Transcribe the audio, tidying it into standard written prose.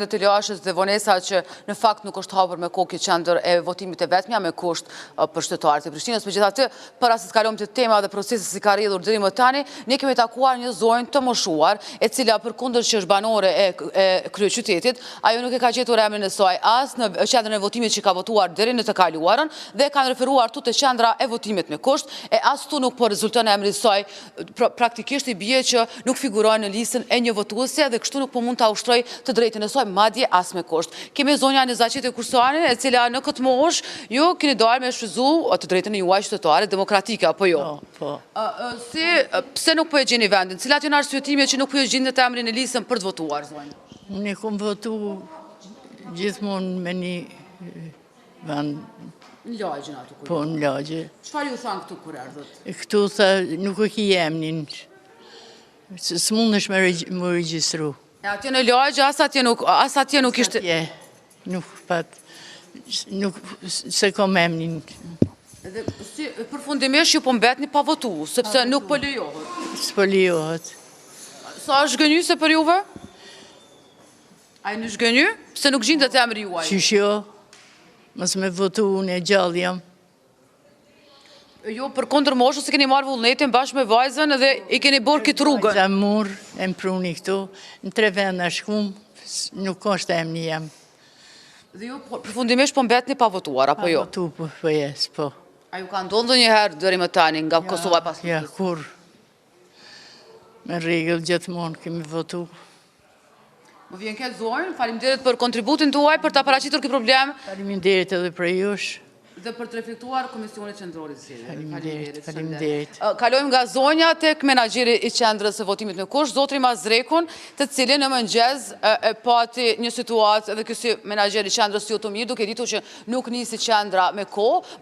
Dhe të lashës dhe vonesa që në fakt nuk është hapur me kokë qendër e votimit e vetmja me kusht për shtetarët e Prishtinës. Megjithatë, para se të kalojmë te tema dhe procesi si ka rrjedhur deri më tani, ne kemi takuar një zonjë të moshuar, e cila përkundër që është banore e kryeqytetit, ajo nuk e ka gjetur emrin e saj as në qendrën e votimit që ka votuar deri në të kaluarën dhe kanë referuar tu te qendra e votimit me kusht, e as tu nuk po rezulton emri i saj. Praktikisht i bie që nuk figuron në listën e një votuese dhe kështu nuk po mund ta ushtroj të drejtën e saj madje as me kusht. Kemi zonja Nezaqet Kursuani, e cila në këtë moshë ju keni dalë me shfrytzu të drejtën e juaj qytetare demokratike apo jo? Po. Pse nuk po e gjeni vendin? Cilat janë arsyetimet që nuk po e gjeni të emrin në listën për të votuar, zonjë? Unë kom votu gjithmonë me një vend. Në lagjen aty kur. Po, në lagje. Çfarë ju thanë këtu kur erdhët? Këtu tha nuk e ki emnin. S'mundesh me regjistru. E atje në lagje as atje nuk ishte. Atje, nuk pat, nuk se kom emnin. Edhe si përfundimisht ju po mbetni pa votu, sepse nuk po lejohet. S'po lejohet. Sa është zhgënjyse për juve? A në zhgënjy? Pse nuk gjendet emri juaj? Qysh jo, mos me votu unë e gjallë jam. Jo, për kundër moshës se keni marrë vullnetin bashkë me vajzën dhe i keni bërë këtë rrugën. Vajza murë, e më pruni këtu, në 3 venda shkum, nuk është emni jam. Dhe ju përfundimisht po mbetni pa votuar, apo jo? Pa votu, po jes, po. A ju ka ndodhur ndonjëherë deri më tani nga Kosova pas Ja, kur. Me rregull gjithmonë kemi votu. Më vjen keq zonjë, faleminderit për kontributin tuaj për ta paraqitur këtë problem Faleminderit edhe për jush. dhe për të reflektuar Komisionit Qendror i Zgjedhjeve. Faleminderit. Kalojmë nga zonja tek menaxheri i qendrës së votimit me kusht, zotri Mazrekun, të cilin në mëngjes e pati një situatë, edhe ky si menaxher i qendrës jo të mirë, duke ditur që nuk nisi qendra me kohë,